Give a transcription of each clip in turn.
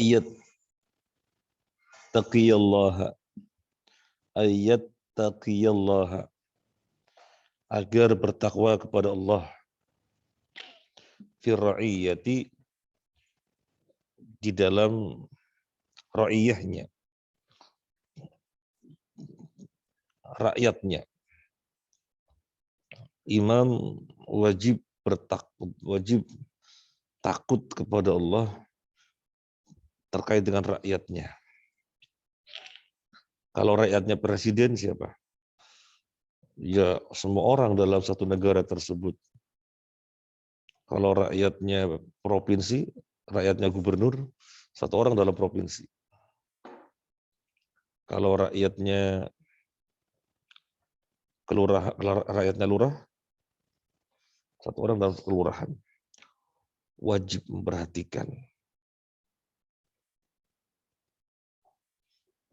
ayyattaqiyallaha ayyattaqiyallaha agar bertakwa kepada Allah fi ra'iyati di dalam ra'iyahnya, rakyatnya. Imam wajib takut kepada Allah terkait dengan rakyatnya. Kalau rakyatnya presiden siapa? Ya semua orang dalam satu negara tersebut. Kalau rakyatnya provinsi, rakyatnya gubernur, satu orang dalam provinsi. Kalau rakyatnya rakyatnya lurah, satu orang dalam kelurahan. Wajib memperhatikan.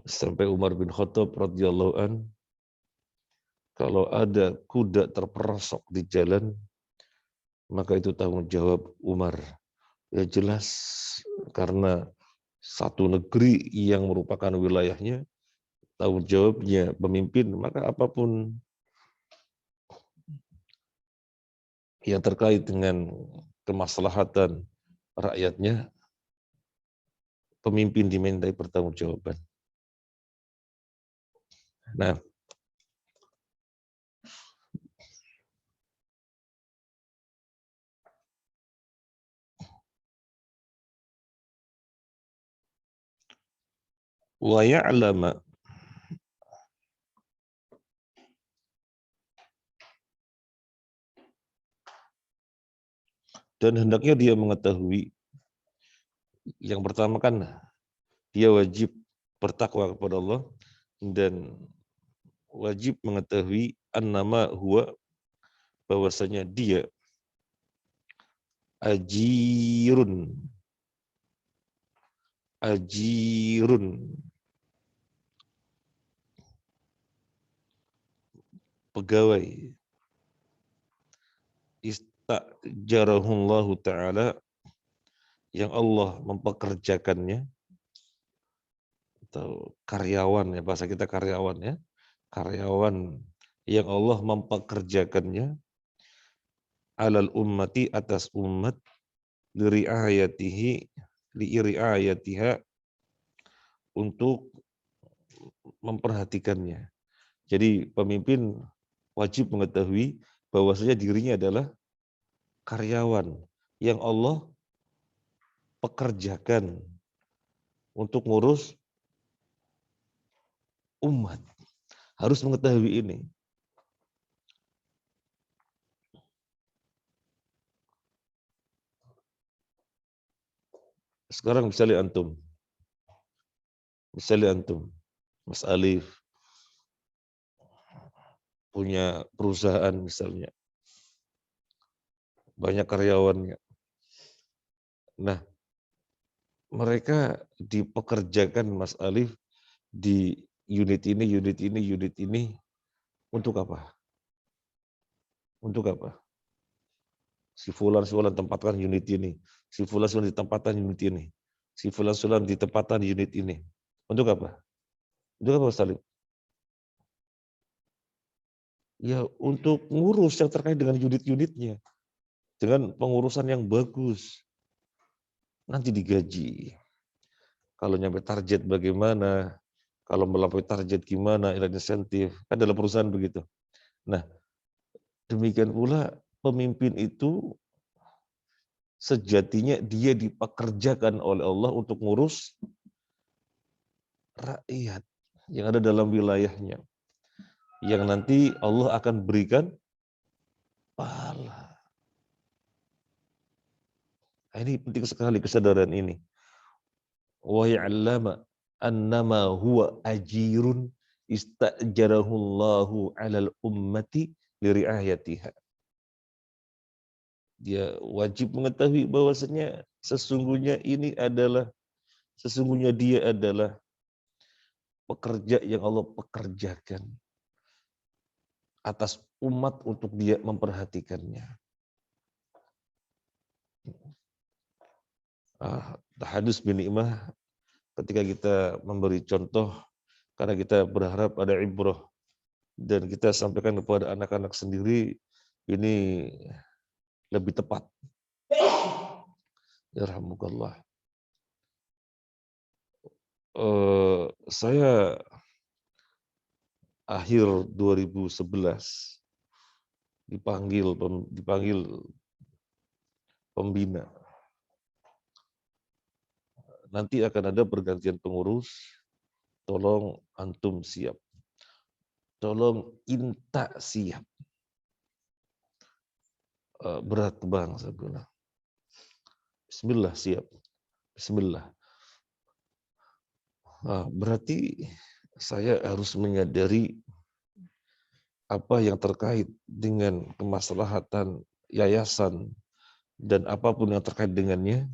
Sampai Umar bin Khattab radhiyallahu an, kalau ada kuda terperosok di jalan, maka itu tanggung jawab Umar. Ya jelas, karena satu negeri yang merupakan wilayahnya, tanggung jawabnya pemimpin, maka apapun yang terkait dengan kemaslahatan rakyatnya, pemimpin dimintai pertanggungjawaban. Nah, wa ya'lama dan hendaknya dia mengetahui, yang pertama kan dia wajib bertakwa kepada Allah dan wajib mengetahui annama huwa, bahwasanya dia ajirun pegawai, istajarahullahu ta'ala, yang Allah mempekerjakannya, atau karyawan ya, bahasa kita karyawan ya, karyawan yang Allah mempekerjakannya, alal ummati, atas umat, li'ri'ayatiha, untuk memperhatikannya. Jadi pemimpin wajib mengetahui bahwasanya dirinya adalah karyawan yang Allah pekerjakan untuk ngurus umat. Harus mengetahui ini. Sekarang misalnya antum, Mas Alif, punya perusahaan misalnya, banyak karyawannya. Nah, mereka dipekerjakan Mas Alif di unit ini, untuk apa? Untuk apa? Si fulan tempatkan unit ini, si fulan ditempatkan unit ini, si fulan ditempatkan unit ini. Untuk apa? Untuk apa Mas Alif? Ya untuk ngurus yang terkait dengan unit-unitnya, dengan pengurusan yang bagus. Nanti digaji. Kalau nyampe target bagaimana, kalau melampaui target gimana, insentif, kan dalam perusahaan begitu. Nah, demikian pula pemimpin itu sejatinya dia dipekerjakan oleh Allah untuk ngurus rakyat yang ada dalam wilayahnya, yang nanti Allah akan berikan pahala. Ini penting sekali kesadaran ini. Wa ya'lama annama huwa ajirun istajarahullahu 'alal ummati liri'ayatiha. Dia wajib mengetahui bahwasanya sesungguhnya dia adalah pekerja yang Allah pekerjakan atas umat untuk dia memperhatikannya. Tahadus bin Ni'mah ketika kita memberi contoh, karena kita berharap ada ibrah, dan kita sampaikan kepada anak-anak sendiri, ini lebih tepat. Yarhamukallah. Saya akhir 2011 dipanggil pembina. Nanti akan ada pergantian pengurus, tolong antum siap. Tolong inta siap. Berat bang, saya bilang. Bismillah siap. Bismillah. Berarti saya harus menyadari apa yang terkait dengan kemaslahatan yayasan dan apapun yang terkait dengannya,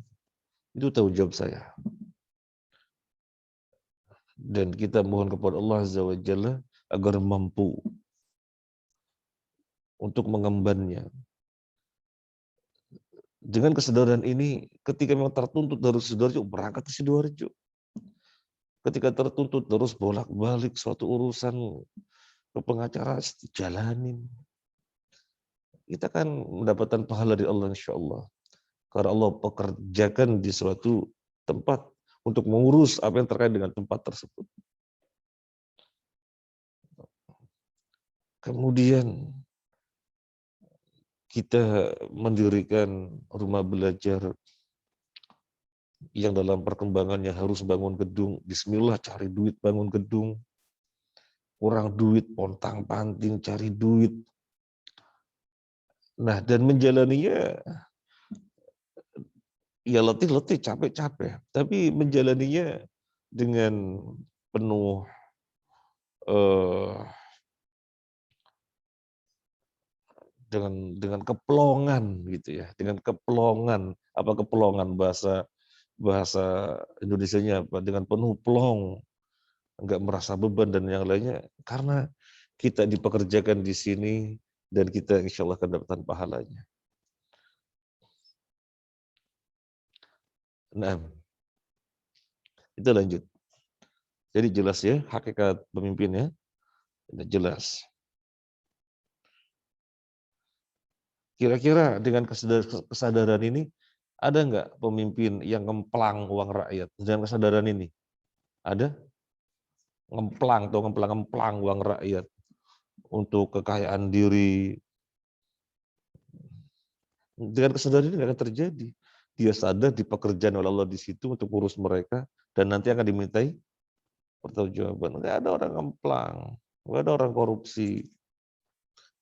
itu tanggung jawab saya. Dan kita mohon kepada Allah Azza wa Jalla agar mampu untuk mengembannya. Dengan kesadaran ini, ketika memang tertuntut dari Sidoarjo, berangkat ke Sidoarjo. Ketika tertuntut terus bolak-balik suatu urusan ke pengacara, jalanin. Kita kan mendapatkan pahala dari Allah insya Allah. Karena Allah pekerjakan di suatu tempat untuk mengurus apa yang terkait dengan tempat tersebut. Kemudian kita mendirikan rumah belajar yang dalam perkembangannya harus bangun gedung. Bismillah cari duit bangun gedung. Kurang duit, pontang-panting cari duit. Nah, dan menjalaninya ya letih-letih, capek-capek. Tapi menjalaninya dengan penuh dengan keplongan gitu ya, dengan keplongan. Apa keplongan bahasa Indonesianya apa? Dengan penuh plong, enggak merasa beban dan yang lainnya, karena kita dipekerjakan di sini dan kita insya Allah akan dapatkan pahalanya. Nah, kita lanjut. Jadi jelas ya hakikat pemimpinnya, jelas. Kira-kira dengan kesadaran ini, ada nggak pemimpin yang ngemplang uang rakyat dengan kesadaran ini? Ada? Ngemplang uang rakyat untuk kekayaan diri. Dengan kesadaran ini nggak akan terjadi. Dia sadar di pekerjaan oleh Allah di situ untuk urus mereka dan nanti akan dimintai pertanggungjawaban. Nggak ada orang ngemplang, nggak ada orang korupsi,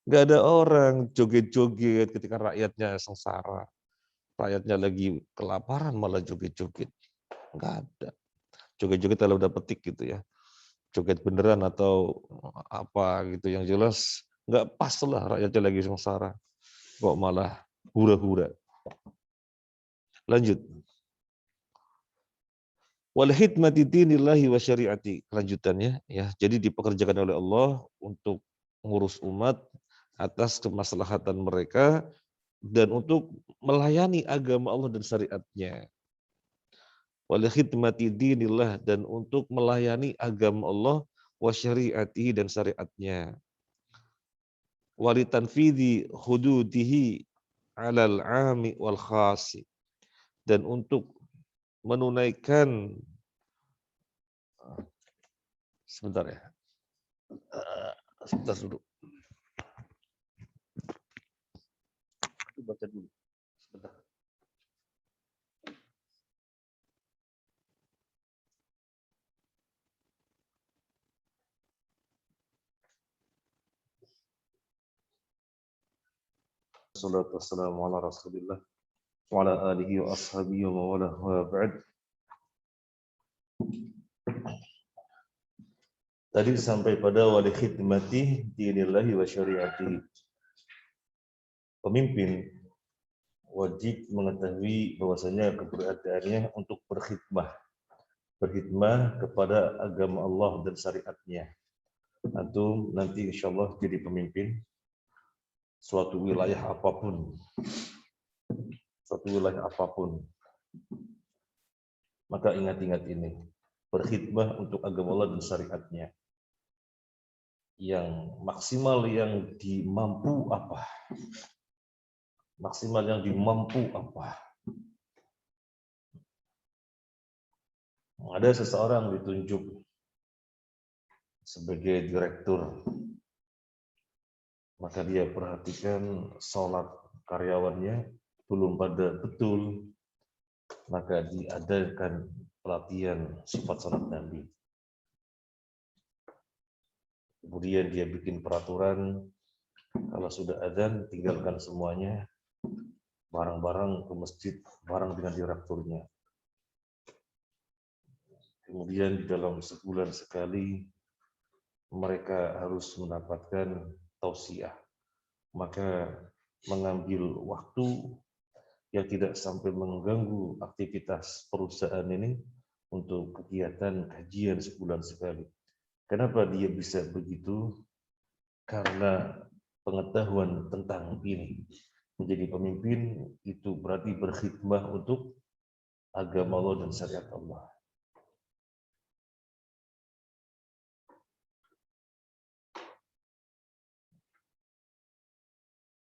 nggak ada orang joget-joget ketika rakyatnya sengsara. Rakyatnya lagi kelaparan malah joget-joget. Nggak ada. Joget-joget kalau udah petik gitu ya. Joget beneran atau apa gitu. Yang jelas nggak pas lah rakyatnya lagi sengsara. Kok malah hura-hura. Lanjut. Wal hikmati dinillahi wa syariati. Kelanjutannya ya. Jadi dipekerjakan oleh Allah untuk mengurus umat atas kemaslahatan mereka dan untuk melayani agama Allah dan syariatnya. Wal khidmati dinillah, dan untuk melayani agama Allah wa syariatihi, dan syariatnya. Walitanfidhi hududihi alal ami wal khasi, dan untuk menunaikan, sebentar ya, sebentar dulu, baca dulu sebentar. Wassalatu wassalamu ala rasulillah wa ala alihi wa ashabihi wa mawala wa ba'd. Tadi sampai pada wali khidmati dinillahi wa syariatihi. Pemimpin wajib mengetahui bahwasanya keberadaannya untuk berkhidmah kepada agama Allah dan syariatnya. Antum nanti insya Allah jadi pemimpin suatu wilayah apapun, maka ingat-ingat ini. berkhidmah untuk agama Allah dan syariatnya. Yang maksimal yang dimampu apa? Maksimal yang dimampu apa? Ada seseorang ditunjuk sebagai direktur, maka dia perhatikan sholat karyawannya belum pada betul, maka diadakan pelatihan sifat sholat Nabi. Kemudian dia bikin peraturan, kalau sudah adzan tinggalkan semuanya, barang-barang ke masjid bareng dengan direkturnya. Kemudian di dalam sebulan sekali mereka harus mendapatkan tausiah, maka mengambil waktu yang tidak sampai mengganggu aktivitas perusahaan ini untuk kegiatan kajian sebulan sekali. Kenapa dia bisa begitu? Karena pengetahuan tentang ini. Menjadi pemimpin itu berarti berkhidmah untuk agama Allah dan syariat Allah.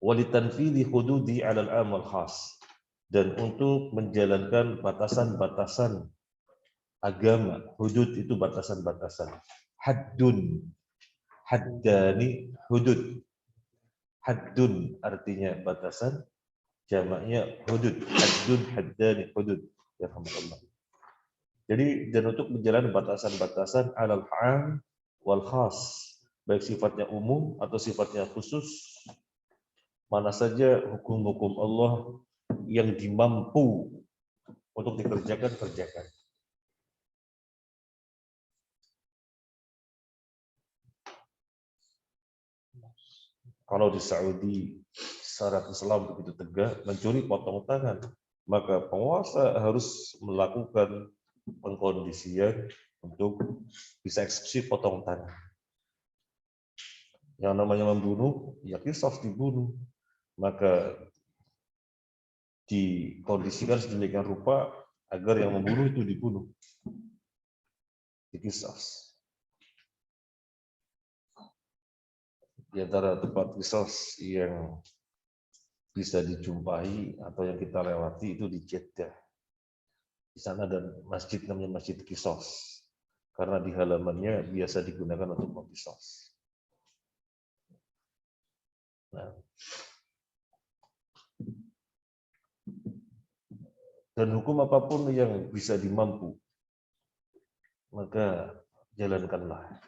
Walitanfidhi hududi 'alal 'am wal khas, dan untuk menjalankan batasan-batasan agama. Hudud itu batasan-batasan. Haddun, haddani, hudud. Haddun artinya batasan, jamaknya hudud. Haddun, haddani, hudud. Ya Allah. Jadi dan untuk menjalankan batasan-batasan 'alal 'am wal khas, baik sifatnya umum atau sifatnya khusus. Mana saja hukum-hukum Allah yang dimampu untuk dikerjakan, kerjakan. Kalau di Saudi syarat Islam begitu tegak, mencuri potong tangan, maka penguasa harus melakukan pengkondisian untuk bisa eksekusi potong tangan. Yang namanya membunuh, ya qisas dibunuh. Maka dikondisikan sedemikian rupa agar yang membunuh itu dibunuh. Qisas. Di antara tempat qisas yang bisa dijumpai atau yang kita lewati itu di Jeddah. Di sana ada masjid namanya Masjid Qisas. Karena di halamannya biasa digunakan untuk qisas. Nah. Dan hukum apapun yang bisa dimampu, maka jalankanlah.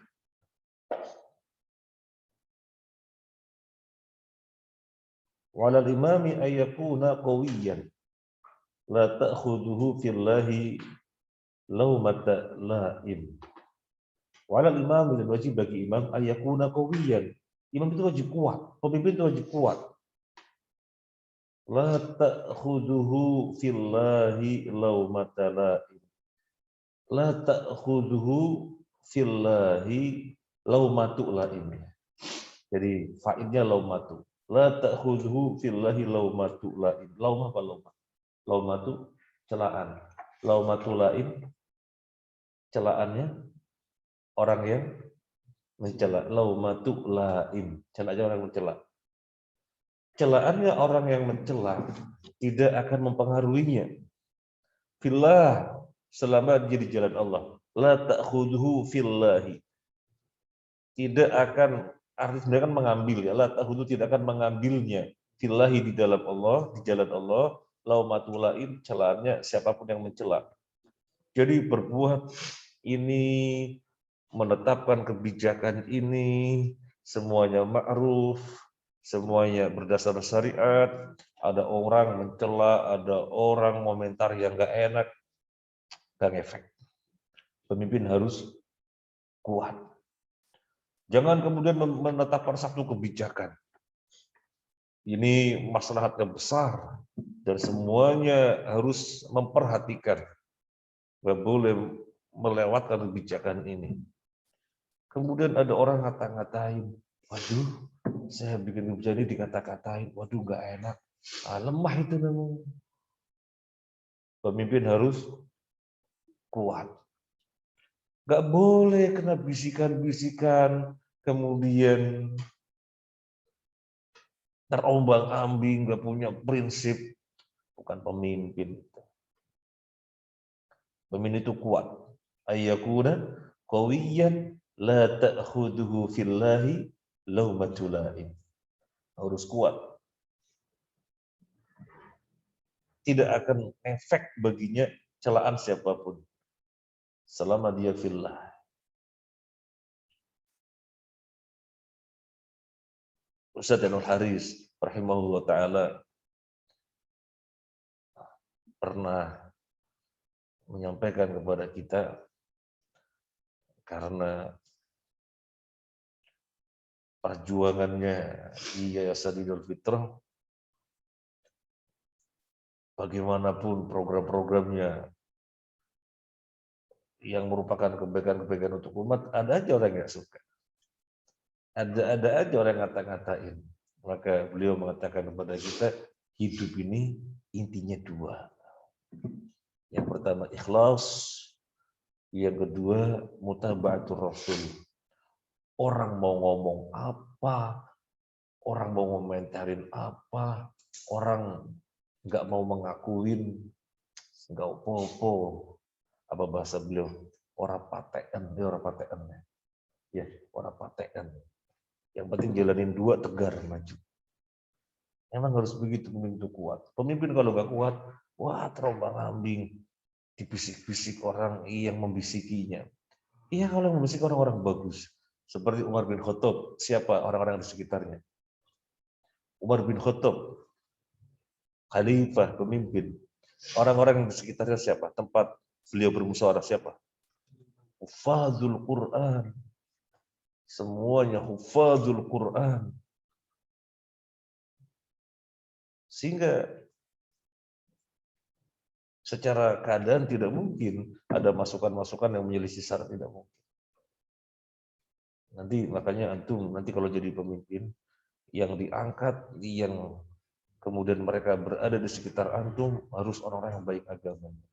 Walal imami ayyakuna qawiyan la ta'khuduhu fillahi laumata la'im. Walal imami, dan wajib bagi imam ayyakuna qawiyan. Imam itu wajib kuat, pemimpin itu wajib kuat. La ta'khuduhu fillahi laumata la'im. La ta'khuduhu fillahi laumatu la'im. Jadi fa'ilnya laumatu. La ta'khudhu fillahi laumatu la'im. Laumah apa laumah? Laumatu celaan. Laumatu la'im celaannya orang yang mencela. Laumatu la'im. Celaannya orang yang mencela. Celaannya orang yang mencela tidak akan mempengaruhinya. Fillah, selama dia di jalan Allah. La ta'khudhu fillahi. Tidak akan, artinya sebenarnya kan mengambil ya, la ta'khudhu tidak akan mengambilnya. Fillahi, di dalam Allah, di jalan Allah, laumatulain, celaannya siapapun yang mencela. Jadi berbuat ini, menetapkan kebijakan ini, semuanya ma'ruf, semuanya berdasar syariat. Ada orang mencela, ada orang komentar yang gak enak, gak ngefek. Pemimpin harus kuat. Jangan kemudian menetapkan satu kebijakan. Ini maslahatnya besar dan semuanya harus memperhatikan. Nggak boleh melewatkan kebijakan ini. Kemudian ada orang ngata-ngatain, waduh, saya bikin kebijakan ini dikata-katain, waduh nggak enak. Lemah itu namanya. Pemimpin harus kuat. Nggak boleh kena bisikan-bisikan, kemudian terombang-ambing, nggak punya prinsip, bukan pemimpin. Pemimpin itu kuat. Ayyakuna qawiyan la ta'khuduhu fillahi laumatu laim. Harus kuat. Tidak akan efek baginya celaan siapapun selama dia fillah. Ustaz Yanul Haris rahimahullah taala pernah menyampaikan kepada kita, karena perjuangannya di Yayasan Idul Fitrah, bagaimanapun program-programnya yang merupakan kebaikan-kebaikan untuk umat, ada aja orang yang suka. Ada aja orang yang ngata-ngatain. Maka beliau mengatakan kepada kita, hidup ini intinya dua. Yang pertama ikhlas, yang kedua mutaba'atur rasul. Orang mau ngomong apa, orang mau komentarin apa, orang nggak mau mengakuin, nggak apa-apa. Apa bahasa beliau? Orang patean, dia orang patean. Ya, orang patean. Yang penting jalanin dua, tegar maju. Memang harus begitu pemimpin itu kuat. Pemimpin kalau nggak kuat, wah terombang-ambing, dibisik-bisik orang yang membisikinya. Iya, kalau yang membisik orang-orang bagus. Seperti Umar bin Khattab, siapa orang-orang di sekitarnya? Umar bin Khattab, khalifah, pemimpin. Orang-orang yang di sekitarnya siapa? Tempat beliau bermusyawarah siapa? Hufadzul Quran. Semuanya hufadzul Quran. Sehingga secara keadaan tidak mungkin ada masukan-masukan yang menyelisih syarat, tidak mungkin. Nanti makanya antum nanti kalau jadi pemimpin yang diangkat, yang kemudian mereka berada di sekitar antum harus orang-orang yang baik agamanya.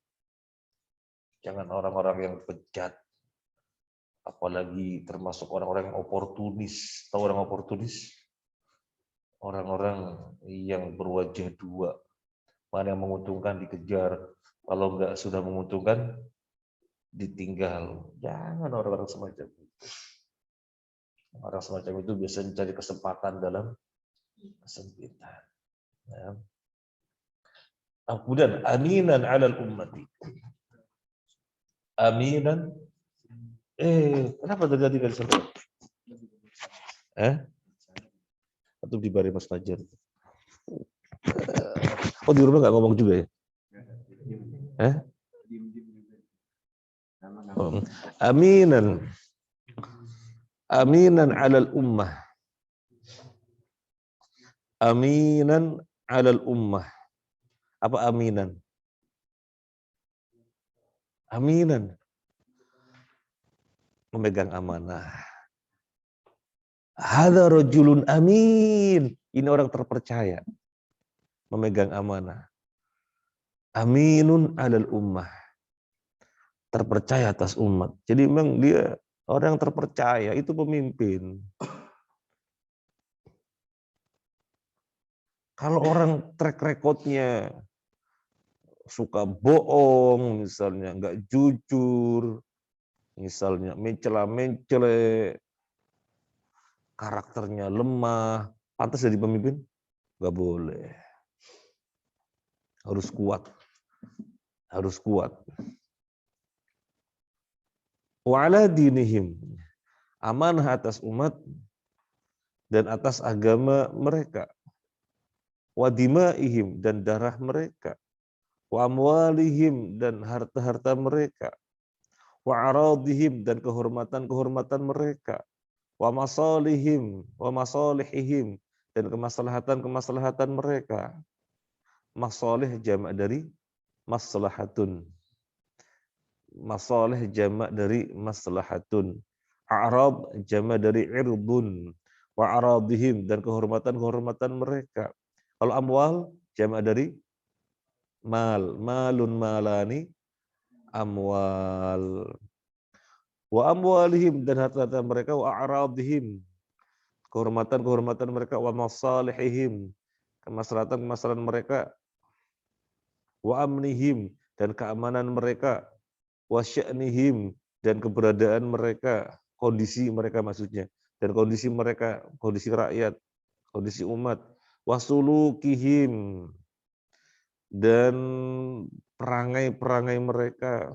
Jangan orang-orang yang bejat, apalagi termasuk orang-orang yang oportunis. Tahu orang oportunis? Orang-orang yang berwajah dua. Mana yang menguntungkan dikejar, kalau enggak sudah menguntungkan ditinggal. Jangan orang-orang semacam itu. Orang semacam itu biasanya mencari kesempatan dalam kesempitan. Ya. Kemudian aminan alal ummati. Aminan. Kenapa terjadi dari sana? Atau di Bari Mas Fajar? Oh, di rumah nggak ngomong juga ya? Aminan. Aminan alal ummah. Aminan alal ummah. Apa aminan? Aminan. Memegang amanah. Hadza rajulun amin. Ini orang terpercaya. Memegang amanah. Aminun alal ummah. Terpercaya atas umat. Jadi memang dia orang yang terpercaya, itu pemimpin. Kalau orang track recordnya suka bohong, misalnya nggak jujur, misalnya mencela-mencela, karakternya lemah, pantas jadi pemimpin? Nggak boleh. Harus kuat. Harus kuat. Wa ala dinihim. Amanah atas umat dan atas agama mereka. Wa dimaihim, dan darah mereka. Wa amwalihim, dan harta-harta mereka. Wa aradihim, dan kehormatan-kehormatan mereka. Wa masalihim, wa masalihihim, dan kemaslahatan-kemaslahatan mereka. Masalih jamak dari maslahatun. Masalih jamak dari maslahatun. A'rad jamak dari irdun. Wa aradihim, dan kehormatan-kehormatan mereka. Kalau amwal jamak dari mal, malun malani, amwal. wa amwalihim, dan harta-harta mereka, wa a'radihim, kehormatan-kehormatan mereka, wa masalihihim, kemaslahatan-kemaslahatan mereka, wa amnihim, dan keamanan mereka, wa sya'nihim, dan keberadaan mereka, kondisi mereka maksudnya, dan kondisi mereka, kondisi rakyat, kondisi umat, wa sulukihim, dan perangai-perangai mereka,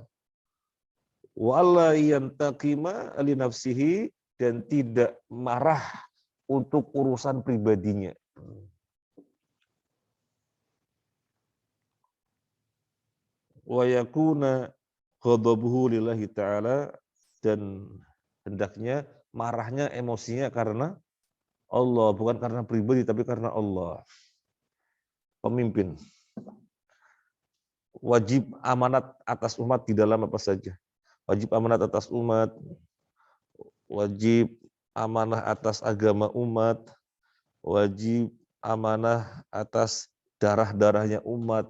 wa alla yantaqima li nafsihi, dan tidak marah untuk urusan pribadinya. Wa yakuna ghadabuhu lillahi ta'ala, dan hendaknya marahnya, emosinya karena Allah, bukan karena pribadi tapi karena Allah. Pemimpin wajib amanat atas umat di dalam apa saja. Wajib amanat atas umat, wajib amanah atas agama umat, wajib amanah atas darah-darahnya umat.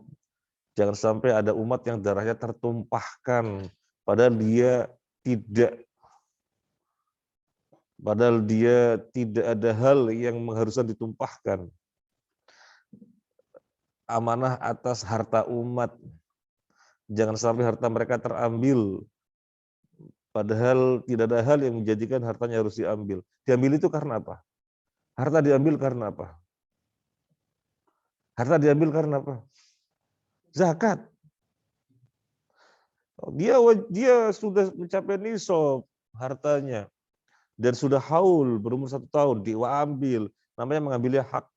Jangan sampai ada umat yang darahnya tertumpahkan, padahal dia tidak ada hal yang mengharuskan ditumpahkan. Amanah atas harta umat, jangan sampai harta mereka terambil, padahal tidak ada hal yang menjadikan hartanya harus diambil. Diambil itu karena apa? Harta diambil karena apa? Harta diambil karena apa? Zakat. Dia sudah mencapai nisab hartanya dan sudah haul berumur 1 tahun, diambil. Namanya mengambilnya hak.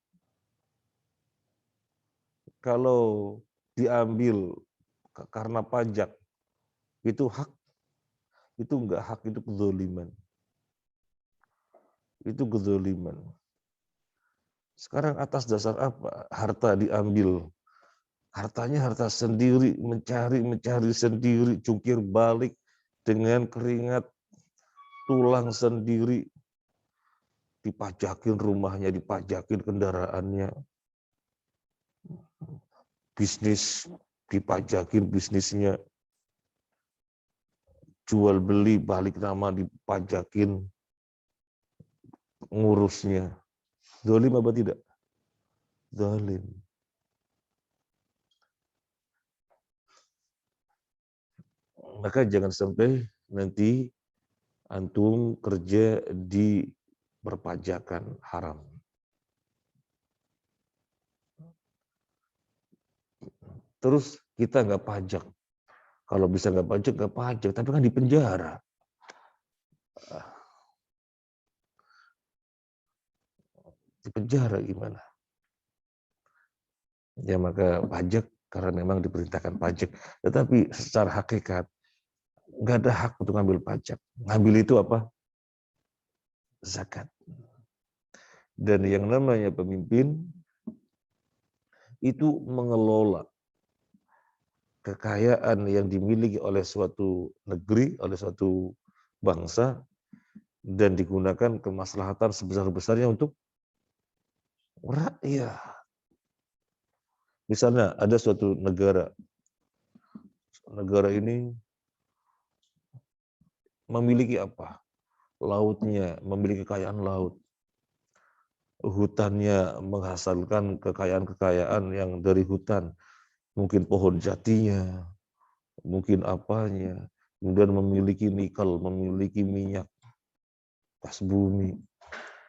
Kalau diambil karena pajak, itu hak, itu enggak hak, itu kezaliman. Itu kezaliman. Sekarang atas dasar apa harta diambil? Hartanya harta sendiri, mencari sendiri, jungkir balik dengan keringat tulang sendiri, dipajakin rumahnya, dipajakin kendaraannya, bisnis dipajakin bisnisnya, jual beli balik nama dipajakin, ngurusnya. Zalim apa tidak? Zalim. Maka jangan sampai nanti antum kerja di perpajakan haram. Terus kita nggak pajak. Kalau bisa nggak pajak, tapi kan di penjara. Di penjara gimana? Ya maka pajak karena memang diperintahkan pajak. Tetapi secara hakikat nggak ada hak untuk ngambil pajak. Ngambil itu apa? Zakat. Dan yang namanya pemimpin itu mengelola kekayaan yang dimiliki oleh suatu negeri, oleh suatu bangsa, dan digunakan kemaslahatan sebesar-besarnya untuk rakyat. Misalnya ada suatu negara ini memiliki apa? Lautnya, memiliki kekayaan laut. Hutannya menghasilkan kekayaan-kekayaan yang dari hutan. Mungkin pohon jatinya, mungkin apanya. Kemudian memiliki nikel, memiliki minyak, gas bumi,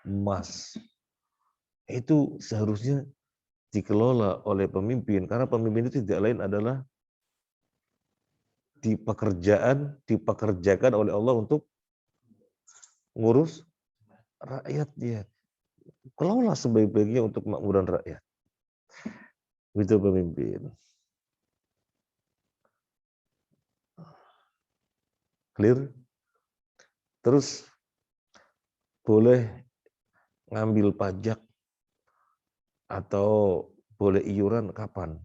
emas. Itu seharusnya dikelola oleh pemimpin. Karena pemimpin itu tidak lain adalah dipekerjakan oleh Allah untuk ngurus rakyatnya. Kelola sebaik-baiknya untuk kemakmuran rakyat. Itu pemimpin. Clear? Terus boleh ngambil pajak atau boleh iuran kapan?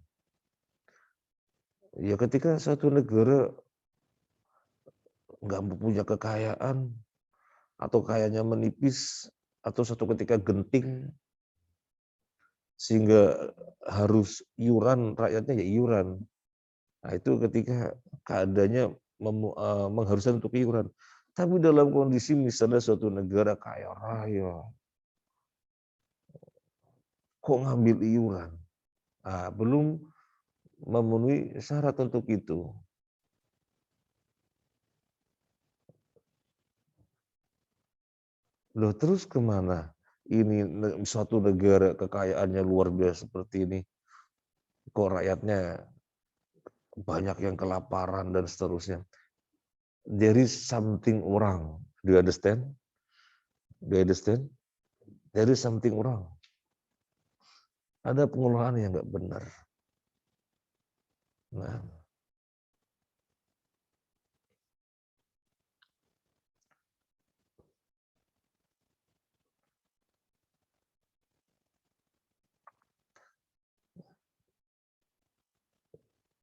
Ya ketika satu negara nggak punya kekayaan atau kayanya menipis atau suatu ketika genting sehingga harus iuran rakyatnya ya iuran. Nah itu ketika keadaannya mengharuskan untuk iuran. Tapi dalam kondisi misalnya suatu negara kaya raya, kok ngambil iuran? Nah, belum memenuhi syarat untuk itu. Loh terus kemana? Ini suatu negara kekayaannya luar biasa seperti ini, kok rakyatnya banyak yang kelaparan dan seterusnya. There is something wrong. Do you understand? Do you understand? There is something wrong. Ada pengelolaan yang nggak benar. Nah,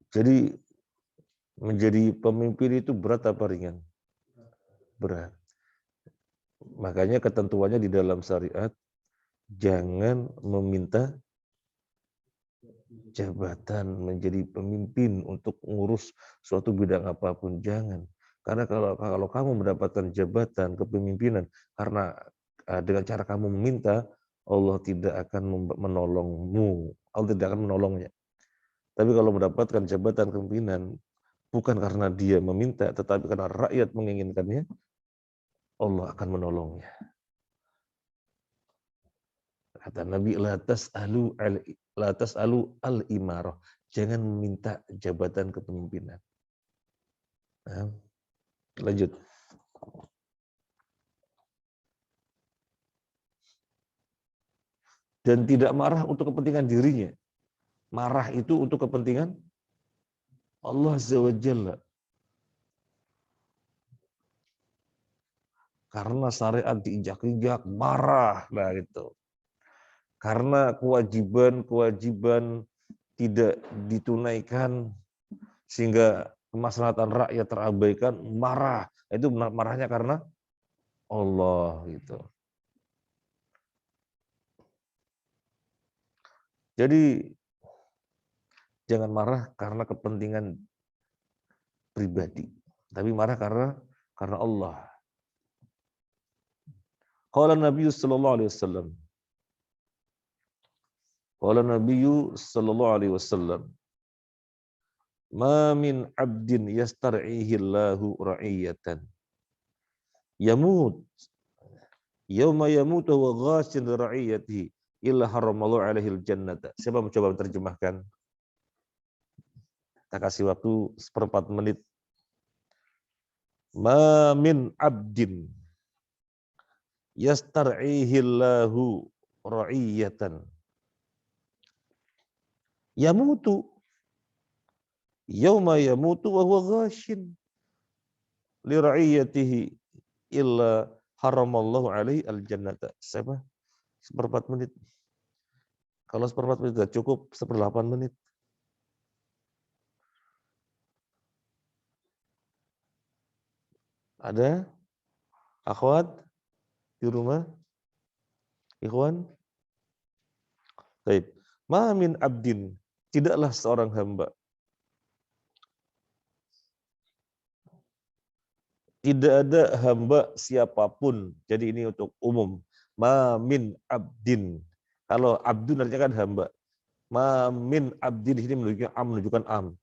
jadi menjadi pemimpin itu berat apa ringan? Berat. Makanya ketentuannya di dalam syariat, jangan meminta jabatan menjadi pemimpin untuk ngurus suatu bidang apapun, jangan. Karena kalau kamu mendapatkan jabatan kepemimpinan karena dengan cara kamu meminta, Allah tidak akan menolongmu, Allah tidak akan menolongnya. Tapi kalau mendapatkan jabatan kepemimpinan bukan karena dia meminta, tetapi karena rakyat menginginkannya, Allah akan menolongnya. Kata Nabi, la tas'alu al-imarah. Jangan meminta jabatan kepemimpinan. Nah, lanjut. Dan tidak marah untuk kepentingan dirinya. Marah itu untuk kepentingan Allah Azza wa Jalla. Karena syariat diinjak-injak, marah. Nah itu. Karena kewajiban-kewajiban tidak ditunaikan, sehingga kemaslahatan rakyat terabaikan, marah. Itu marahnya karena Allah gitu. Jadi jangan marah karena kepentingan pribadi, tapi marah karena Allah. Qala Nabi sallallahu alaihi wasallam. Qala Nabi sallallahu alaihi wasallam. Ma min 'abdin yastar'ihi Allahu ra'iyatan. Yamut yauma yamutu wa ghashin ra'iyatihi illa haramallahu alaihi al-jannata. Siapa mencoba menerjemahkan? Kita kasih waktu 1/4 menit. Ma min 'abdin yastar'ihi Allahu ra'iyatan. Yamutu yauma yamutu wa huwa ghashin li ra'iyatihi illa haramallahu alaihi al-jannata. Siapa? 1/4 menit. Kalau 1/4 menit tidak cukup, 1/8 menit. Ada akhwat di rumah? Ikhwan? Baik. Ma min abdin, tidaklah seorang hamba. Tidak ada hamba siapapun. Jadi ini untuk umum. Ma min abdin. Kalau abdun artinya kan hamba. Ma min abdin ini menunjukkan am.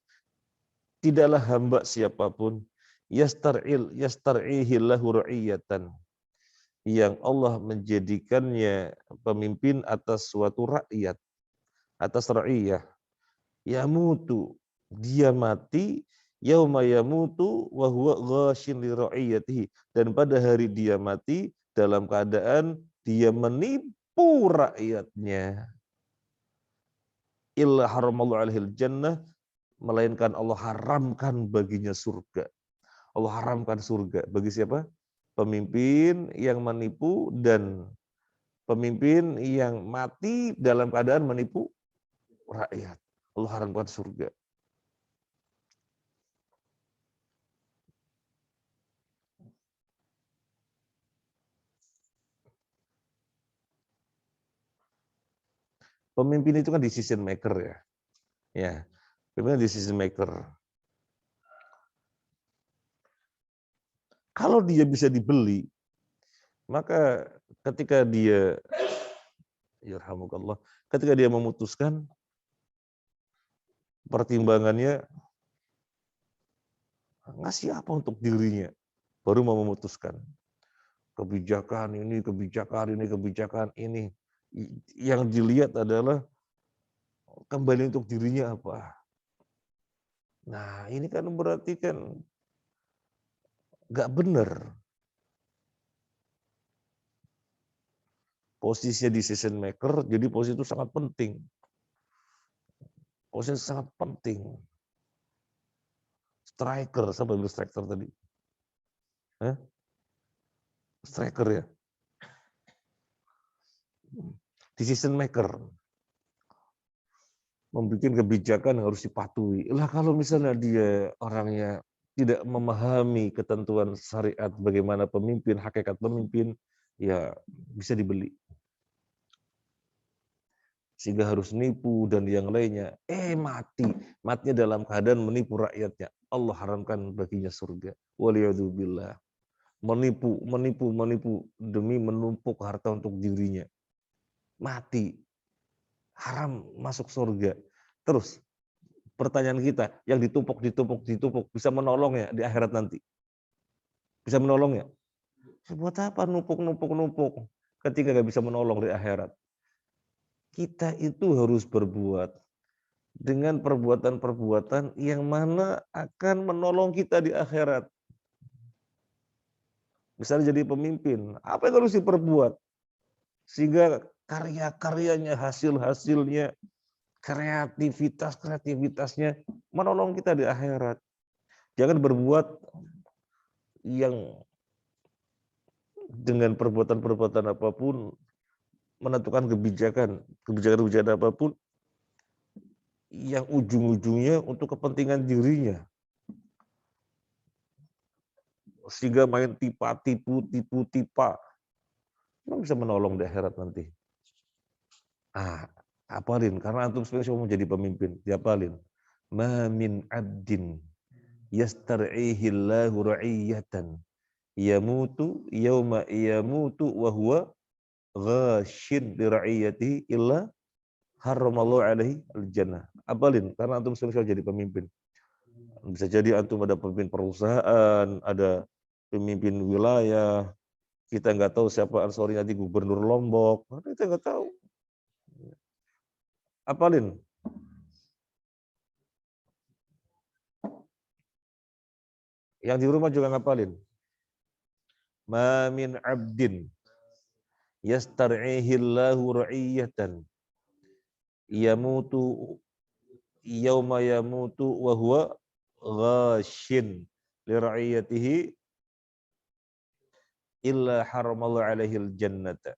Tidaklah hamba siapapun yastar'ihi lahu ra'iyatan, yang Allah menjadikannya pemimpin atas suatu rakyat, atas ra'iyah. Yamutu, dia mati, yauma yamutu wa huwa ghashin li ra'iyatihi, dan pada hari dia mati dalam keadaan dia menipu rakyatnya. Illa haramallahu alaihil jannah, melainkan Allah haramkan baginya surga. Allah haramkan surga bagi siapa? Pemimpin yang menipu dan pemimpin yang mati dalam keadaan menipu rakyat. Allah haramkan surga. Pemimpin itu kan decision maker ya. Ya, pemimpin decision maker. Kalau dia bisa dibeli, maka ketika dia, yarhamukallah, ketika dia memutuskan, pertimbangannya ngasih apa untuk dirinya, baru mau memutuskan. Kebijakan ini, kebijakan ini, kebijakan ini. Yang dilihat adalah kembali untuk dirinya apa. Nah, ini kan berarti kan nggak benar. Posisinya decision maker, jadi posisi itu sangat penting. Posisi sangat penting. Striker, siapa yang bilang striker tadi? Striker ya? Decision maker. Membuat kebijakan yang harus dipatuhi. Lah kalau misalnya dia orangnya tidak memahami ketentuan syariat, bagaimana pemimpin, hakikat pemimpin, ya bisa dibeli. Sehingga harus nipu dan yang lainnya. Mati. Matinya dalam keadaan menipu rakyatnya. Allah haramkan baginya surga. Waliyadzubillah. Menipu, menipu, menipu demi menumpuk harta untuk dirinya. Mati. Haram masuk surga. Terus pertanyaan kita, yang ditumpuk bisa menolong ya di akhirat nanti? Bisa menolong ya? Buat apa numpuk ketika nggak bisa menolong di akhirat? Kita itu harus berbuat dengan perbuatan-perbuatan yang mana akan menolong kita di akhirat. Misalnya jadi pemimpin, apa yang harus diperbuat? Sehingga karya-karyanya, hasil-hasilnya, kreativitasnya menolong kita di akhirat. Jangan berbuat yang dengan perbuatan-perbuatan apapun menentukan kebijakan apapun yang ujung-ujungnya untuk kepentingan dirinya. Sehingga main tipu-tipa. Memang bisa menolong di akhirat nanti. Apalin, karena antum sebenarnya mau jadi pemimpin, diapalin. Ma min abdin yastar'ihillahu ra'iyatan yamutu wa huwa ghashin li ra'iyatihi illa haramallahu alaihi al-jannah. Apalin, karena antum sebenarnya jadi pemimpin. Bisa jadi antum ada pemimpin perusahaan, ada pemimpin wilayah, kita nggak tahu siapa Ansori nanti gubernur Lombok, kita nggak tahu. Apalin. Yang di rumah juga ngapalin. Ma min abdin yastar'ihillahu ra'iyatan yamutu wa huwa ghashin li ra'iyatihi illa haramallahu alaihi al-jannata.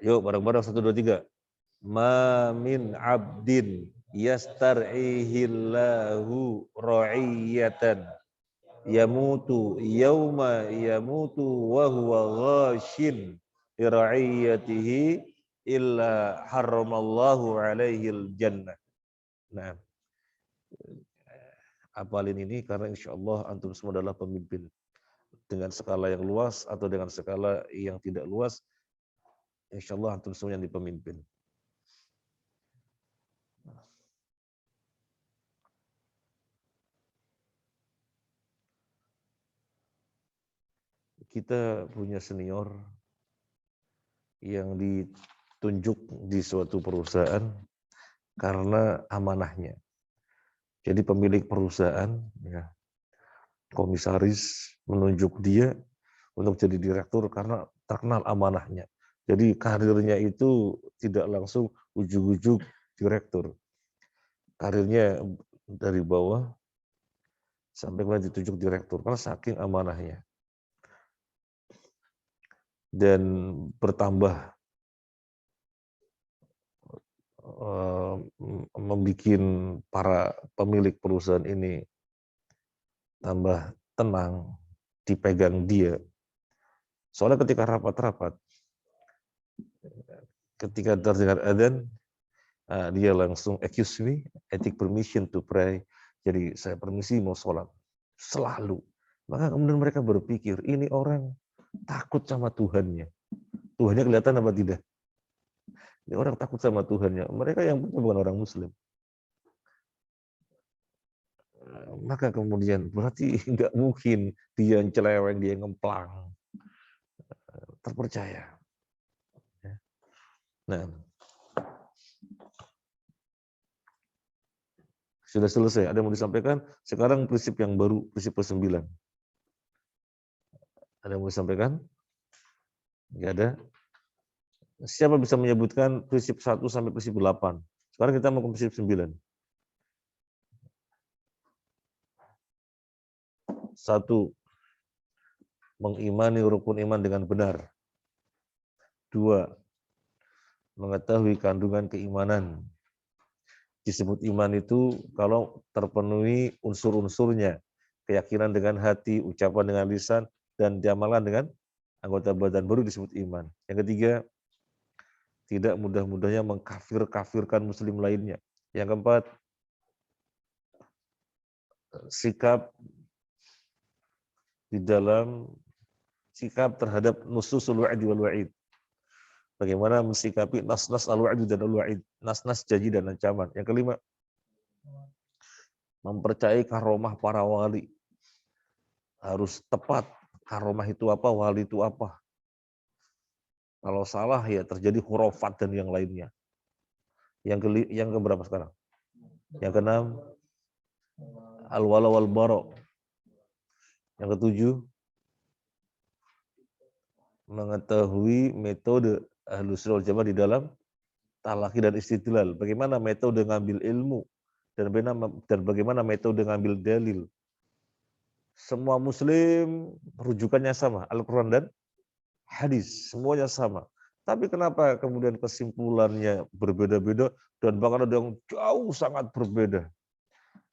Yuk bareng-bareng 1 2 3. Ma min abdin yastar'ihillahu ra'iyatan yamutu wa huwa ghashin li ra'iyatihi illa haramallahu alaihi al-jannah. Nah, apalin ini karena insyaallah antum semua adalah pemimpin. Dengan skala yang luas atau dengan skala yang tidak luas, insyaallah antum semua yang dipemimpin. Kita punya senior yang ditunjuk di suatu perusahaan karena amanahnya. Jadi pemilik perusahaan, ya, komisaris menunjuk dia untuk jadi direktur karena terkenal amanahnya. Jadi karirnya itu tidak langsung ujug-ujug direktur. Karirnya dari bawah sampai kemudian ditunjuk direktur karena saking amanahnya. Dan bertambah membuat para pemilik perusahaan ini tambah tenang, dipegang dia. Soalnya ketika rapat-rapat, ketika terdengar adzan, dia langsung excuse me, I take permission to pray. Jadi saya permisi mau sholat. Selalu. Maka kemudian mereka berpikir, ini orang takut sama Tuhannya. Tuhannya kelihatan apa tidak? Ini orang takut sama Tuhannya. Mereka yang bukan orang Muslim. Maka kemudian berarti nggak mungkin dia yang celeweng, dia yang ngemplang. Terpercaya. Nah, sudah selesai. Ada yang mau disampaikan? Sekarang prinsip yang baru, prinsip ke-9. Ada yang mau disampaikan? Nggak ada. Siapa bisa menyebutkan prinsip 1 sampai prinsip 8? Sekarang kita mau ke prinsip 9. 1. Mengimani rukun iman dengan benar. 2. Mengetahui kandungan keimanan. Disebut iman itu kalau terpenuhi unsur-unsurnya. Keyakinan dengan hati, ucapan dengan lisan, dan diamalkan dengan anggota badan, baru disebut iman. Yang ketiga, tidak mudah-mudahnya mengkafir-kafirkan muslim lainnya. Yang keempat, sikap di dalam sikap terhadap nususul wa'id wal wa'id. Bagaimana mensikapi nas-nas al-wa'id dan al-wa'id, nas-nas janji dan ancaman. Yang kelima, mempercayai karomah para wali. Harus tepat, karomah itu apa, wali itu apa. Kalau salah ya terjadi khurafat dan yang lainnya. Yang keberapa sekarang? Yang keenam, al-wala wal bara. Yang ketujuh, mengetahui metode Ahlus Sunnah wal Jamaah di dalam talaqi dan istidlal. Bagaimana metode ngambil ilmu dan bagaimana metode ngambil dalil. Semua muslim rujukannya sama, Al-Qur'an dan hadis, semuanya sama. Tapi kenapa kemudian kesimpulannya berbeda-beda dan bahkan ada yang jauh sangat berbeda?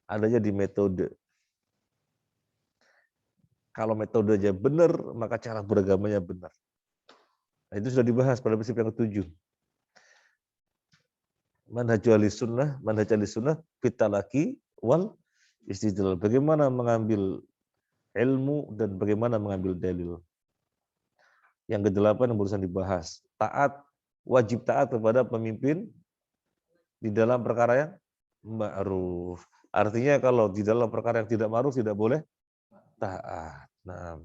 Adanya di metode. Kalau metodenya benar, maka cara beragamanya benar. Nah, itu sudah dibahas pada prinsip yang ke-7. Manhaj ahlis sunnah fitalaki wal istidlal. Bagaimana mengambil ilmu dan bagaimana mengambil dalil. Yang ke-8 yang barusan dibahas, wajib taat kepada pemimpin di dalam perkara yang ma'ruf. Artinya kalau di dalam perkara yang tidak ma'ruf tidak boleh taat. Nah,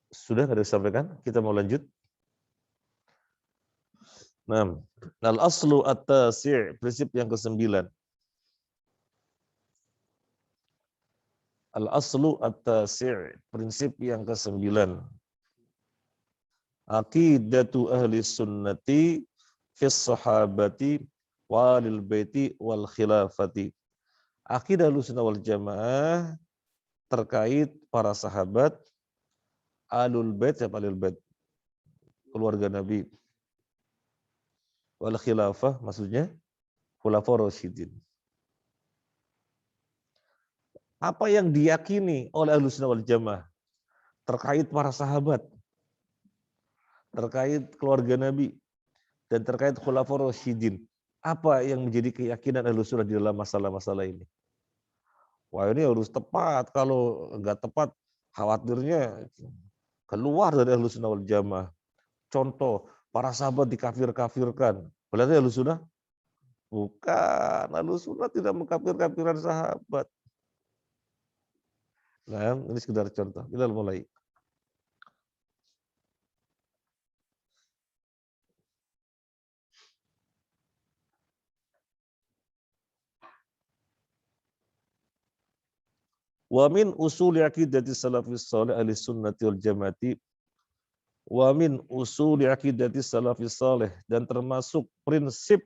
sudah ada disampaikan? Kita mau lanjut. Nah, al-aslu at-tasi', prinsip yang ke-9. Al-aslu at-tasi', prinsip yang ke-9. Aqidatu ahli sunnati fis sahabati walil baiti wal khilafati. Aqidah Ahlussunnah wal Jamaah terkait para sahabat, alul bait, siapa alul bait? Keluarga Nabi. Wal khilafah maksudnya khulafaur rasyidin. Apa yang diyakini oleh Ahlussunnah wal Jamaah terkait para sahabat, terkait keluarga Nabi, dan terkait khulafaur rasyidin. Apa yang menjadi keyakinan Ahlussunnah di dalam masalah-masalah ini? Wah, ini harus tepat. Kalau enggak tepat, khawatirnya keluar dari Ahlussunnah wal Jamaah. Contoh, para sahabat dikafir-kafirkan. Berarti Ahlussunnah? Bukan. Ahlussunnah tidak mengkafir-kafirkan sahabat. Nah, ini sekedar contoh. Kita mulai. Wa min usuli aqidati salafis salih ahli sunnati wal jamaati. Wa min usuli aqidati salafis salih, dan termasuk prinsip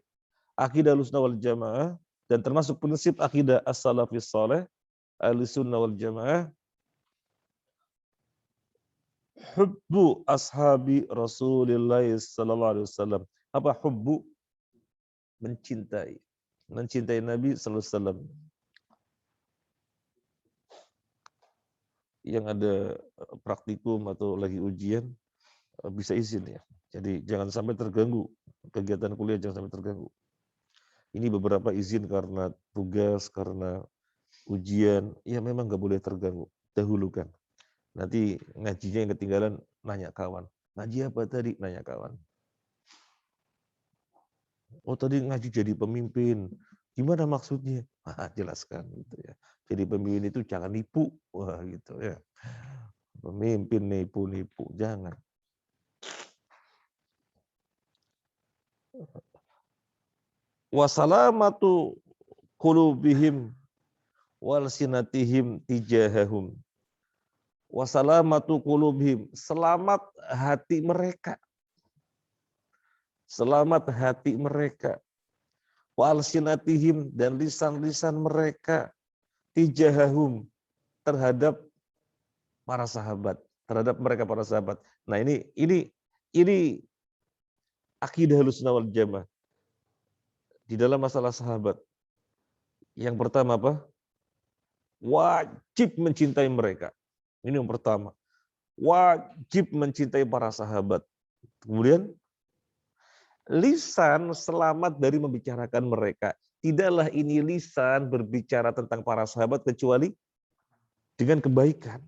akidah Ahlussunnah wal Jamaah, dan termasuk prinsip akidah as-salafis salih Ahlussunnah wal Jamaah, hubbu ashabi Rasulillah sallallahu alaihi wasallam. Apa hubbu? Mencintai. Mencintai Nabi sallallahu alaihi wasallam. Yang ada praktikum atau lagi ujian bisa izin ya. Jadi jangan sampai terganggu. Kegiatan kuliah jangan sampai terganggu. Ini beberapa izin karena tugas, karena ujian. Ya memang nggak boleh terganggu. Dahulukan. Nanti ngajinya yang ketinggalan, nanya kawan. Ngaji apa tadi? Nanya kawan. Oh tadi ngaji jadi pemimpin. Gimana maksudnya? Jelaskan gitu ya. Jadi pemimpin itu jangan nipu. Wah gitu ya. Pemimpin nipu-nipu. Jangan. Wasalamatu qulubihim wal sinatihim tijahahum. Wasalamatu qulubihim, selamat hati mereka. Selamat hati mereka. Wal sinatihim, dan lisan-lisan mereka tijahahum, terhadap para sahabat, terhadap mereka para sahabat. Nah, ini akidah Ahlussunnah wal Jamaah. Di dalam masalah sahabat, yang pertama apa? Wajib mencintai mereka. Ini yang pertama. Wajib mencintai para sahabat. Kemudian, lisan selamat dari membicarakan mereka. Tidaklah ini lisan berbicara tentang para sahabat kecuali dengan kebaikan.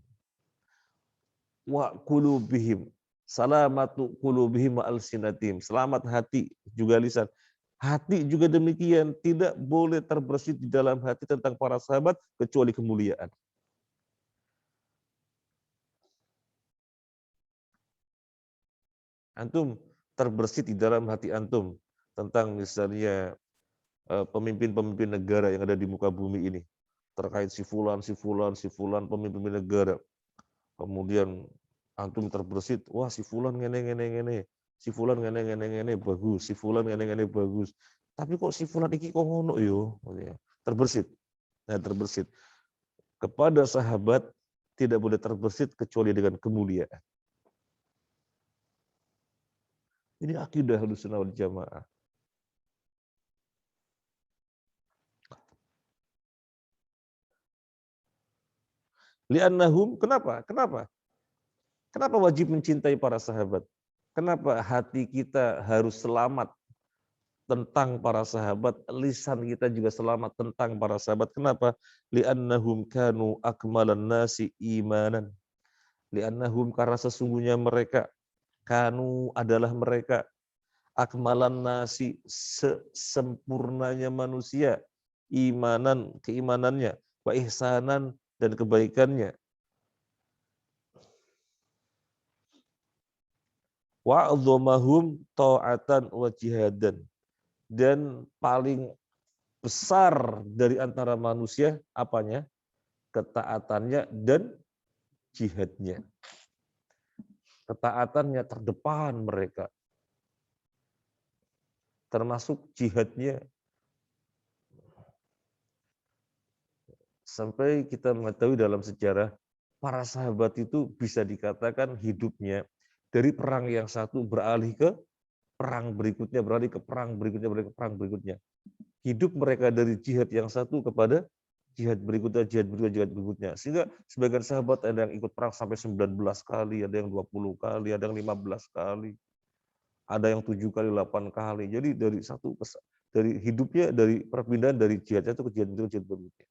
Wa qulubihim, salamatu qulubihim wa alsinatihim. Selamat hati juga lisan. Hati juga demikian, tidak boleh terbersit di dalam hati tentang para sahabat kecuali kemuliaan. Antum terbersit di dalam hati antum tentang misalnya pemimpin-pemimpin negara yang ada di muka bumi ini, terkait si fulan, pemimpin negara. Kemudian antum terbersit, wah si fulan ngene, si fulan ngene bagus, si fulan ngene bagus. Tapi kok si fulan iki kok ngono yo? Terbersit. Nah, terbersit. Kepada sahabat tidak boleh terbersit kecuali dengan kemuliaan. Ini akidah Ahlussunnah wal Jamaah. Li'annahum, kenapa? Kenapa wajib mencintai para sahabat? Kenapa hati kita harus selamat tentang para sahabat, lisan kita juga selamat tentang para sahabat? Kenapa? Li'annahum kanu akmalan nasi imanan. Li'annahum, karena sesungguhnya mereka, kanu adalah mereka, akmalan nasi, sempurnanya manusia, imanan, keimanannya, wa ihsanan, dan kebaikannya. Wa'adhamahum ta'atan wa jihadan, dan paling besar dari antara manusia apanya? Ketaatannya dan jihadnya. Ketaatannya terdepan mereka. Termasuk jihadnya. Sampai kita mengetahui dalam sejarah, para sahabat itu bisa dikatakan hidupnya dari perang yang satu beralih ke perang berikutnya, beralih ke perang berikutnya, beralih ke perang berikutnya. Hidup mereka dari jihad yang satu kepada jihad berikutnya, jihad berikutnya, jihad berikutnya. Sehingga sebagian sahabat ada yang ikut perang sampai 19 kali, ada yang 20 kali, ada yang 15 kali, ada yang 7 kali, 8 kali. Jadi dari hidupnya, dari perpindahan dari jihad itu ke jihad berikutnya, jihad berikutnya.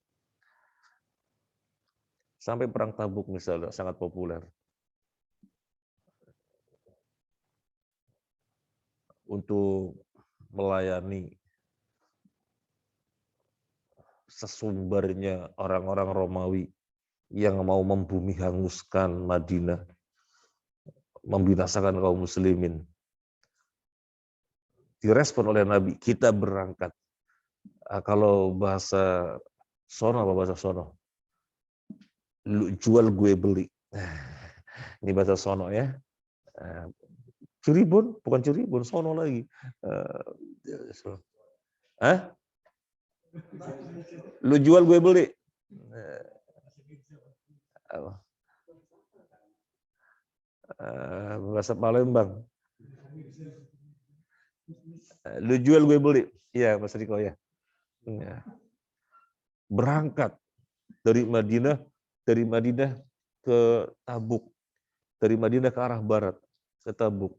Sampai perang Tabuk misalnya, sangat populer. Untuk melayani sesumbarnya orang-orang Romawi yang mau membumi hanguskan Madinah, membinasakan kaum muslimin. Direspon oleh Nabi, kita berangkat. Kalau bahasa sono apa bahasa sono? Lu jual gue beli. Nah, ini bahasa sono ya. Cirebon, bukan Cirebon, sono lagi. Hah? Lu jual gue beli. Bahasa Palembang. Lu jual gue beli. Iya, Mas Riko ya. Berangkat dari Madinah ke Tabuk. Dari Madinah ke arah barat ke Tabuk.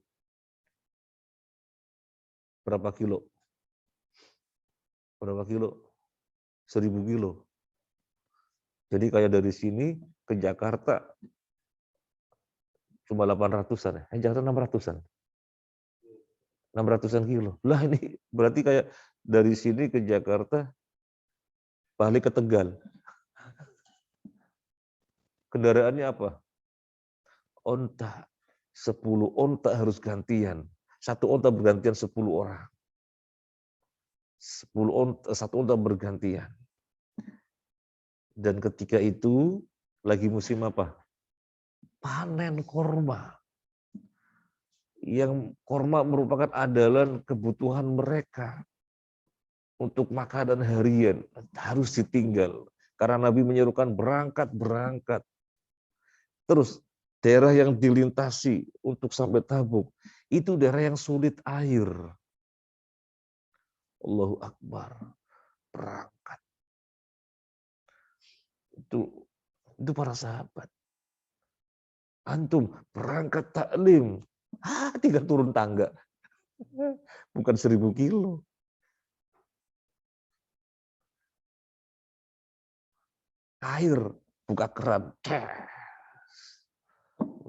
Berapa kilo? Berapa kilo? 1000 kilo. Jadi kayak dari sini ke Jakarta cuma 800-an ya. Jakarta 600-an. 600-an kilo. Lah ini berarti kayak dari sini ke Jakarta balik ke Tegal. Kendaraannya apa? Onta. 10 onta harus gantian. Satu onta bergantian 10 orang. 10 onta, satu onta bergantian. Dan ketika itu lagi musim apa? Panen korma. Yang korma merupakan andalan kebutuhan mereka untuk makanan harian. Harus ditinggal. Karena Nabi menyerukan berangkat. Terus daerah yang dilintasi untuk sampai Tabuk, itu daerah yang sulit air. Allahu Akbar. Berangkat. Itu para sahabat. Antum berangkat taklim. Tinggal turun tangga. Bukan 1000 kilo. Air, buka keran.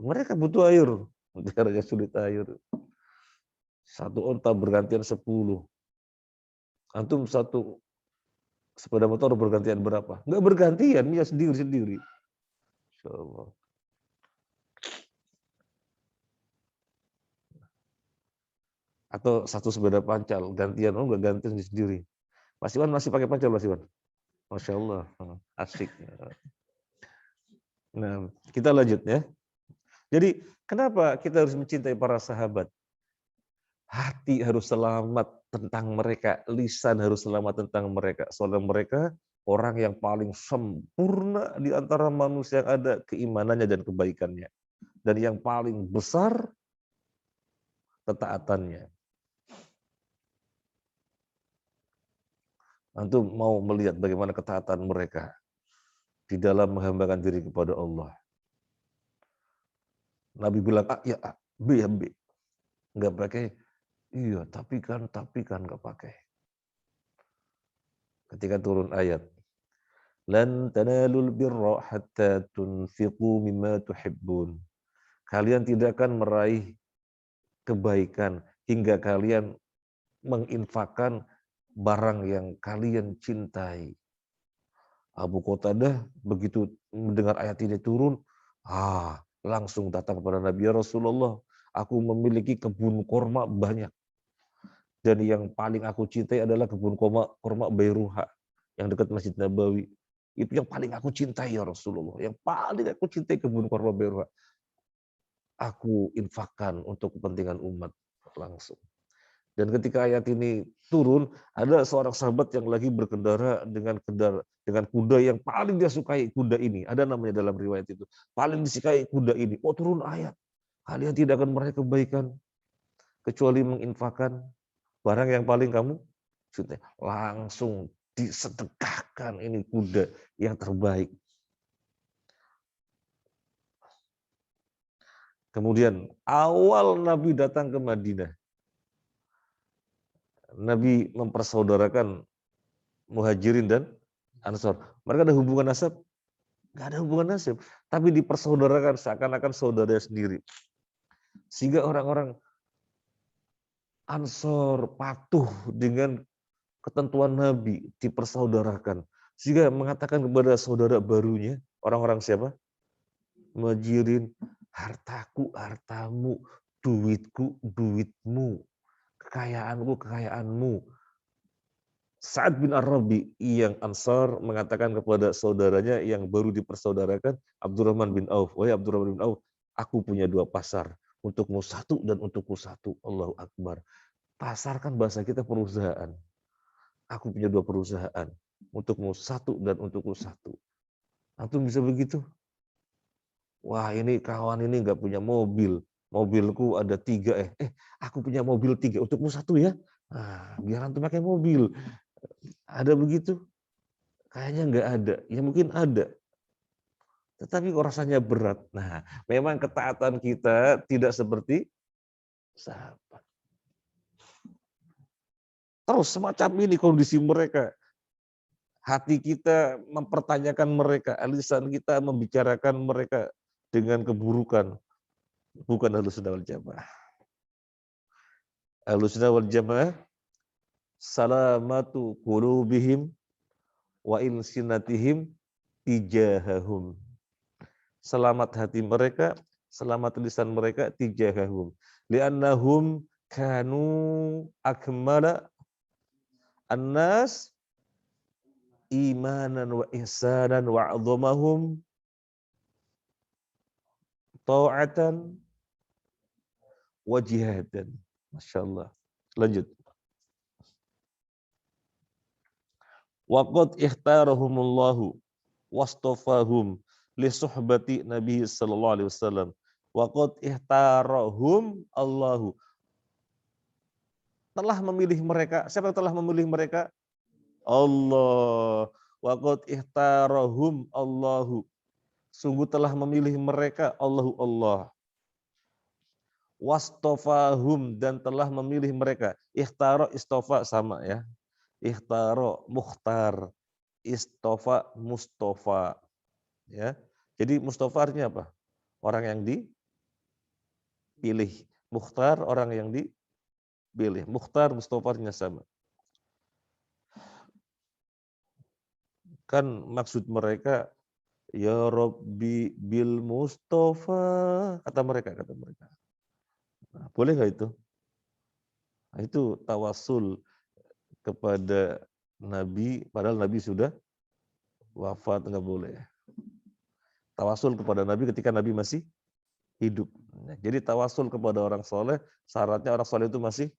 Mereka butuh air. Daerahnya sulit air. Satu onta bergantian 10. Antum satu sepeda motor bergantian berapa? Enggak bergantian, ya sendiri-sendiri. Insyaallah. Atau satu sepeda pancal gantian, enggak gantian sendiri. Mas Iwan masih pakai pancal, Mas Iwan? Masya Allah, asik. Nah, kita lanjut ya. Jadi, kenapa kita harus mencintai para sahabat? Hati harus selamat tentang mereka, lisan harus selamat tentang mereka. Soalnya mereka orang yang paling sempurna di antara manusia yang ada keimanannya dan kebaikannya. Dan yang paling besar ketaatannya. Antum mau melihat bagaimana ketaatan mereka di dalam menghambakan diri kepada Allah. Nabi bilang A, ya A, B ya B. Enggak pakai, iya tapi kan enggak pakai. Ketika turun ayat, lan tanalul birra hatta tunfiqu mimma tuhibbun. Kalian tidak akan meraih kebaikan hingga kalian menginfakkan barang yang kalian cintai. Abu Qatadah begitu mendengar ayat ini turun, langsung datang kepada Nabi, ya Rasulullah, aku memiliki kebun korma banyak. Dan yang paling aku cintai adalah kebun korma Bairuha yang dekat Masjid Nabawi. Itu yang paling aku cintai ya Rasulullah. Yang paling aku cintai kebun korma Bairuha. Aku infakkan untuk kepentingan umat langsung. Dan ketika ayat ini turun, ada seorang sahabat yang lagi berkendara dengan kuda yang paling dia sukai kuda ini. Ada namanya dalam riwayat itu. Paling disukai kuda ini. Oh, turun ayat. Kalian tidak akan meraih kebaikan kecuali menginfakkan barang yang paling kamu cintai. Langsung disedekahkan ini kuda yang terbaik. Kemudian awal Nabi datang ke Madinah, Nabi mempersaudarakan Muhajirin dan Ansor. Mereka ada hubungan nasab? Nggak ada hubungan nasab. Tapi dipersaudarakan seakan-akan saudara sendiri. Sehingga orang-orang Ansor patuh dengan ketentuan Nabi, dipersaudarakan. Sehingga mengatakan kepada saudara barunya, orang-orang siapa? Muhajirin, hartaku, hartamu, duitku, duitmu, kekayaanku, kekayaanmu. Sa'ad bin Ar-Rabi yang Ansar mengatakan kepada saudaranya yang baru dipersaudarakan, Abdurrahman bin Auf, wahai Abdurrahman bin Auf, aku punya 2 pasar, untukmu 1 dan untukku 1. Allahu Akbar. Pasar kan bahasa kita perusahaan. Aku punya 2 perusahaan, untukmu 1 dan untukku 1. Antum bisa begitu? Wah, ini kawan ini nggak punya mobil. Mobilku ada 3 aku punya mobil 3, untukmu 1 ya. Nah, biar antum pakai mobil. Ada begitu? Kayaknya nggak ada. Ya mungkin ada. Tetapi kok rasanya berat. Nah, memang ketaatan kita tidak seperti sahabat. Terus semacam ini kondisi mereka. Hati kita mempertanyakan mereka, lisan kita membicarakan mereka dengan keburukan. Bukan Ahlussunnah wal Jamaah. Ahlussunnah wal Jamaah salamatu qulubihim wa ilsinatihim tijahahum. Selamat hati mereka, selamat lisan mereka tijahahum. Li'annahum kanu akmala annas imanan wa ihsanan wa a'dhamahum ta'atan wa jihadan. Masya Allah. Lanjut. Waqad ihtarahumullahu wastafahum li suhbati Nabi sallallahu alaihi wasallam. Waqad ihtarahum Allahu. Telah memilih mereka. Siapa yang telah memilih mereka? Allah. Waqad ihtarahum Allahu. Sungguh telah memilih mereka Allahu Allah. Wastafahum dan telah memilih mereka. Ikhtara istofa sama ya. Ikhtara mukhtar, istofa mustafa. Ya. Jadi mustafa artinya apa? Orang yang dipilih. Mukhtar orang yang dipilih. Mukhtar mustafa artinya sama. Kan maksud mereka ya Rabbi bil mustafa, kata mereka. Nah, boleh nggak itu? Nah, itu tawasul kepada Nabi, padahal Nabi sudah wafat, nggak boleh. Tawasul kepada Nabi ketika Nabi masih hidup. Nah, jadi tawasul kepada orang soleh, syaratnya orang soleh itu masih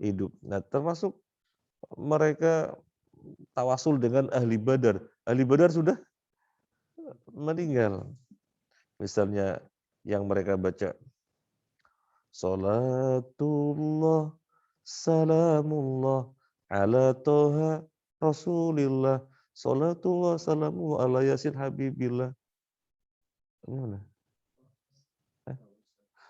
hidup. Nah, termasuk mereka tawasul dengan ahli Badar. Ahli Badar sudah meninggal. Misalnya yang mereka baca, Salatullah, salamullah, ala toha Rasulillah, salatullah, salamullah, ala yasin habibillah. Gimana?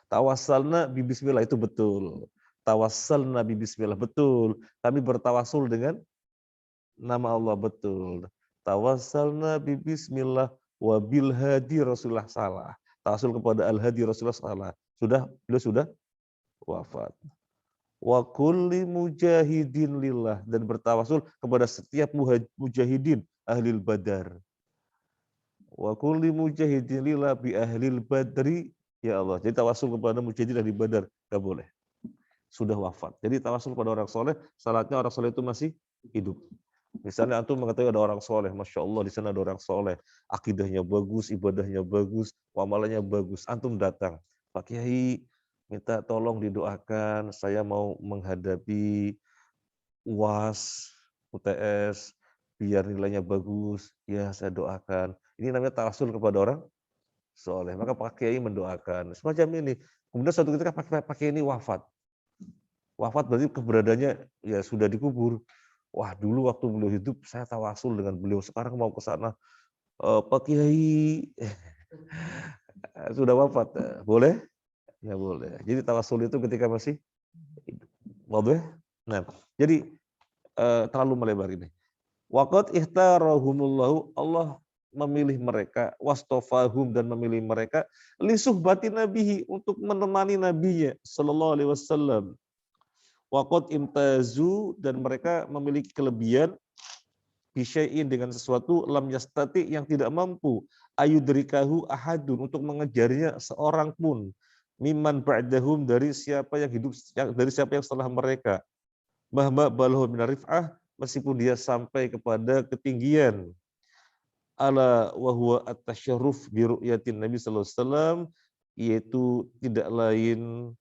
Tawassalna bi bismillah, itu betul. Tawassalna bi bismillah, betul. Kami bertawasul dengan nama Allah, betul. Tawassalna bi bismillah wa bil hadi Rasulullah, salah. Tawasul kepada al hadi Rasulullah, salah. Beliau sudah wafat. Wa kulli mujahidin lillah, dan bertawasul kepada setiap mujahidin ahlil badar. Wa kulli mujahidin lillah bi ahlil badri, ya Allah. Jadi tawasul kepada mujahidin ahli badar enggak boleh. Sudah wafat. Jadi tawasul kepada orang soleh, salatnya orang soleh itu masih hidup. Misalnya antum mengetahui ada orang soleh, masya Allah di sana ada orang soleh, akidahnya bagus, ibadahnya bagus, amalannya bagus. Antum datang, Pak Kiai, minta tolong didoakan, saya mau menghadapi UAS, UTS, biar nilainya bagus. Ya, saya doakan. Ini namanya tawasul kepada orang soleh. Maka Pak Kiai mendoakan. Semacam ini. Kemudian suatu ketika Pak Kiai ini wafat. Wafat berarti keberadaannya ya sudah dikubur. Wah, dulu waktu beliau hidup saya tawasul dengan beliau, sekarang mau ke sana. Pak Kiai sudah wafat. Boleh? Ya boleh. Jadi tawasul itu ketika masih hidup. Boleh? Nah, jadi terlalu melebar ini. Waqad ihtarahumullahu, Allah memilih mereka, wastafahum, dan memilih mereka li suhbati nabihi, untuk menemani nabinya sallallahu alaihi wasallam. Waqad imtazu, dan mereka memiliki kelebihan bisyai'in, dengan sesuatu lam yastati, yang tidak mampu ayudrikahu ahadun, untuk mengejarnya seorang pun, mimman ba'dahum, dari siapa yang hidup, dari siapa yang setelah mereka, mahma balahu minar rif'ah, meskipun dia sampai kepada ketinggian ala wa huwa at-tasyarruf bi ru'yatin Nabi sallallahu alaihi wasallam, yaitu tidak lain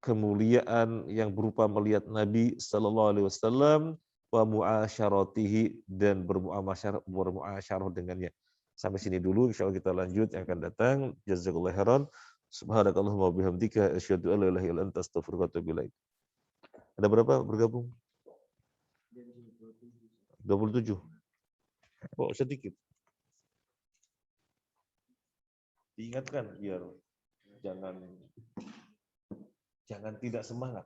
kemuliaan yang berupa melihat Nabi sallallahu alaihi wasallam wa muasyaratihi dan bermuasyarah dengannya. Sampai sini dulu, insyaallah kita lanjut yang akan datang. Jazakallahu khairan. Subhanakallahumma wa bihamdika asyhadu an la ilaha illa anta astaghfiruka wa atubu ilaik. Ada berapa bergabung? 27. Kok sedikit? Diingatkan biar jangan tidak semangat.